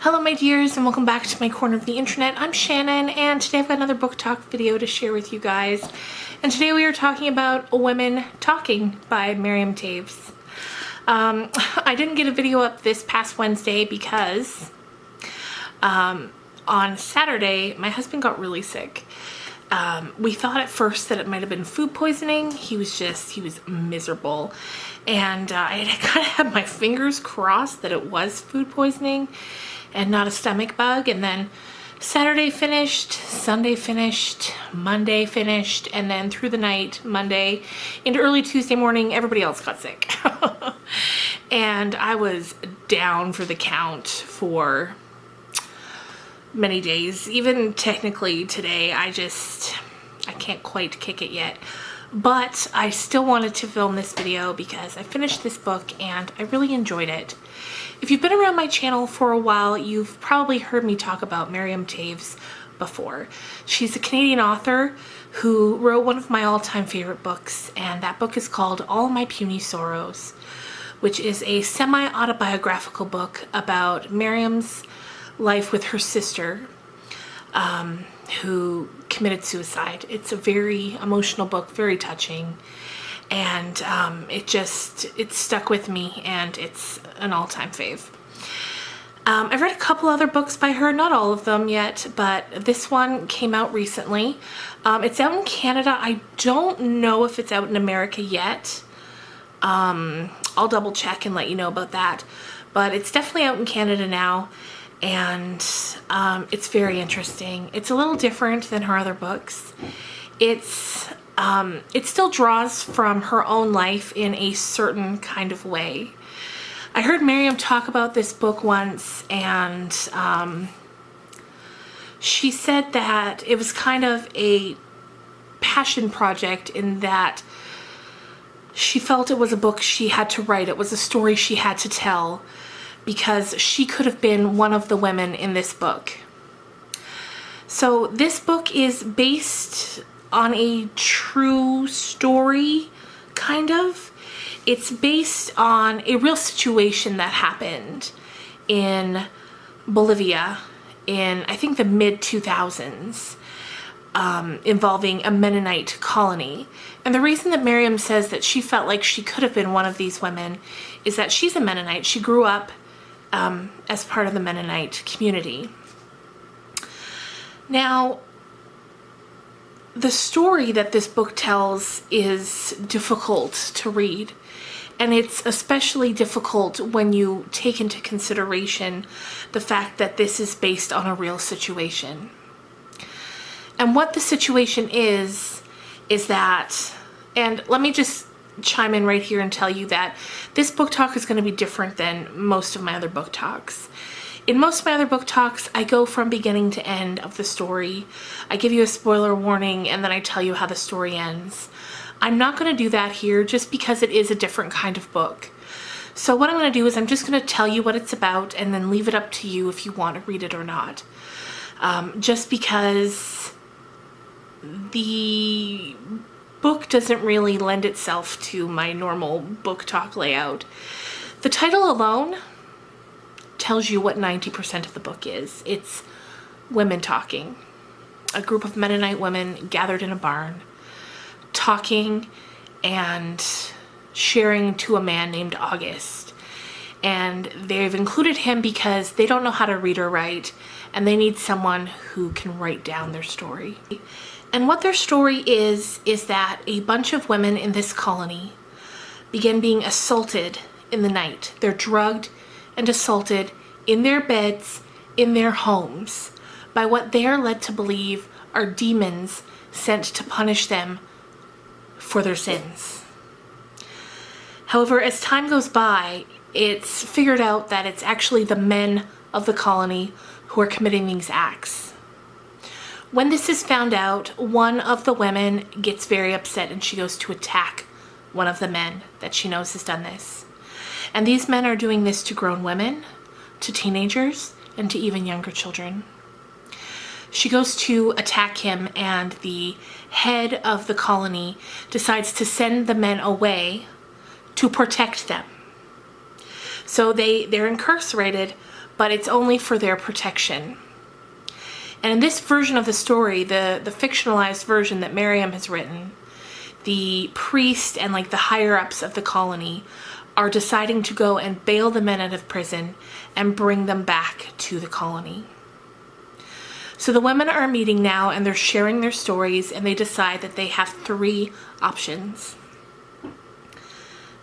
Hello my dears and welcome back to my corner of the internet. I'm Shannon and today I've got another book talk video to share with you guys. And today we are talking about Women Talking by Miriam Toews. I didn't get a video up this past Wednesday because on Saturday my husband got really sick. We thought at first that it might have been food poisoning. He was miserable. And I kind of had my fingers crossed that it was food poisoning and not a stomach bug. And then Saturday finished, Sunday finished, Monday finished, and then through the night, Monday into early Tuesday morning, everybody else got sick. And I was down for the count for many days. Even technically today, I can't quite kick it yet. But I still wanted to film this video because I finished this book and I really enjoyed it. If you've been around my channel for a while, you've probably heard me talk about Miriam Toews before. She's a Canadian author who wrote one of my all-time favorite books, and that book is called All My Puny Sorrows, which is a semi-autobiographical book about Miriam's life with her sister, who committed suicide. It's a very emotional book, very touching, and it stuck with me, and it's an all-time fave. I've read a couple other books by her, not all of them yet, but this one came out recently. It's out in Canada. I don't know if it's out in America yet. I'll double check and let you know about that, but it's definitely out in Canada now. And it's very interesting. It's a little different than her other books. It still draws from her own life in a certain kind of way. I heard Miriam talk about this book once, and she said that it was kind of a passion project in that she felt it was a book she had to write. It was a story she had to tell, because she could have been one of the women in this book. So this book is based on a true story, kind of. It's based on a real situation that happened in Bolivia in, I think, the mid-2000s, involving a Mennonite colony. And the reason that Miriam says that she felt like she could have been one of these women is that she's a Mennonite. She grew up as part of the Mennonite community. Now, the story that this book tells is difficult to read, and it's especially difficult when you take into consideration the fact that this is based on a real situation. And what the situation is that, and let me just chime in right here and tell you that this book talk is going to be different than most of my other book talks. In most of my other book talks, I go from beginning to end of the story. I give you a spoiler warning and then I tell you how the story ends. I'm not going to do that here just because it is a different kind of book. So what I'm going to do is I'm just going to tell you what it's about and then leave it up to you if you want to read it or not. Just because the book doesn't really lend itself to my normal book talk layout. The title alone tells you what 90% of the book is. It's women talking. A group of Mennonite women gathered in a barn, talking and sharing to a man named August. And they've included him because they don't know how to read or write, and they need someone who can write down their story. And what their story is that a bunch of women in this colony begin being assaulted in the night. They're drugged and assaulted in their beds, in their homes, by what they are led to believe are demons sent to punish them for their sins. However, as time goes by, it's figured out that it's actually the men of the colony who are committing these acts. When this is found out, one of the women gets very upset and she goes to attack one of the men that she knows has done this. And these men are doing this to grown women, to teenagers, and to even younger children. She goes to attack him, and the head of the colony decides to send the men away to protect them. So they're incarcerated, but it's only for their protection. And in this version of the story, the fictionalized version that Miriam has written, the priest and like the higher-ups of the colony are deciding to go and bail the men out of prison and bring them back to the colony. So the women are meeting now and they're sharing their stories, and they decide that they have 3 options.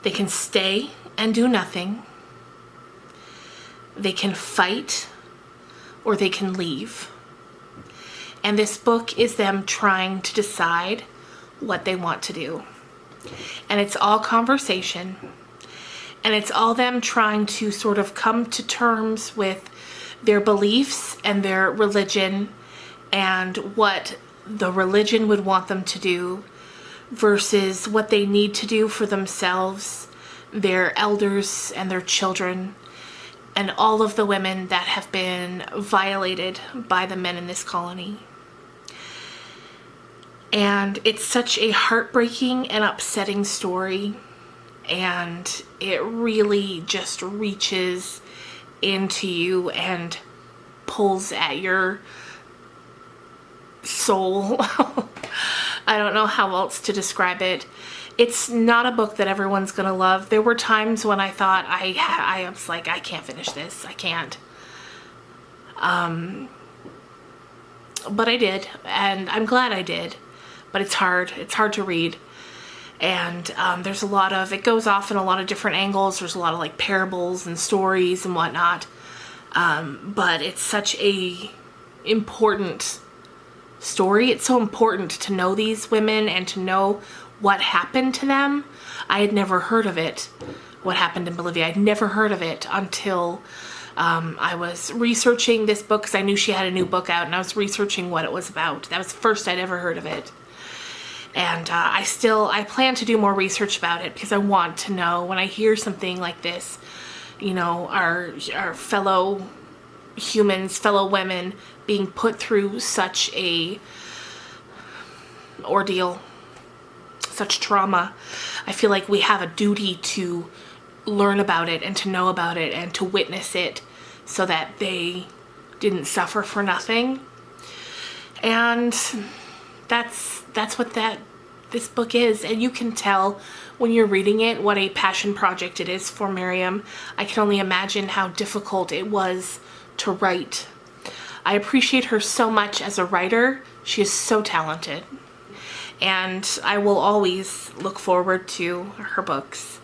They can stay and do nothing, they can fight, or they can leave. And this book is them trying to decide what they want to do. And it's all conversation. And it's all them trying to sort of come to terms with their beliefs and their religion and what the religion would want them to do versus what they need to do for themselves, their elders and their children, and all of the women that have been violated by the men in this colony. And it's such a heartbreaking and upsetting story, and it really just reaches into you and pulls at your soul. I don't know how else to describe it. It's not a book that everyone's gonna love. There were times when I thought I was like, I can't finish this. I can't. But I did, and I'm glad I did. But it's hard. It's hard to read. And there's a lot of, it goes off in a lot of different angles. There's a lot of like parables and stories and whatnot. But it's such a important story. It's so important to know these women and to know what happened to them. I had never heard of it, what happened in Bolivia. I'd never heard of it until I was researching this book, because I knew she had a new book out, and I was researching what it was about. That was the first I'd ever heard of it. And I plan to do more research about it, because I want to know, when I hear something like this, you know, our fellow humans, fellow women being put through such a ordeal, such trauma, I feel like we have a duty to learn about it and to know about it and to witness it so that they didn't suffer for nothing. And that's what this book is. And you can tell when you're reading it what a passion project it is for Miriam. I can only imagine how difficult it was to write. I appreciate her so much as a writer. She is so talented. And I will always look forward to her books.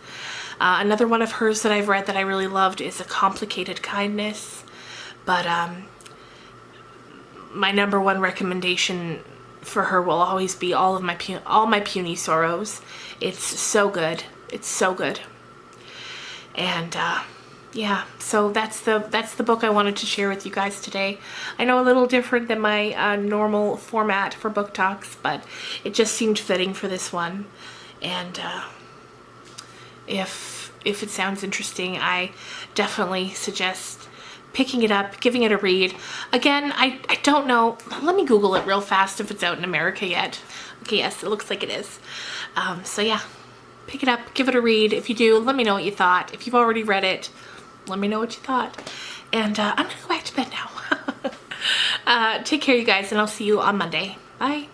Another one of hers that I've read that I really loved is A Complicated Kindness. But my number one recommendation for her will always be All My Puny Sorrows. It's so good. It's so good. And yeah, so that's the book I wanted to share with you guys today. I know a little different than my normal format for book talks, but it just seemed fitting for this one. And if it sounds interesting, I definitely suggest picking it up, giving it a read. Again, I don't know. Let me Google it real fast if it's out in America yet. Okay, yes, it looks like it is. So yeah, pick it up, give it a read. If you do, let me know what you thought. If you've already read it, let me know what you thought. And I'm gonna go back to bed now. Take care, you guys, and I'll see you on Monday. Bye.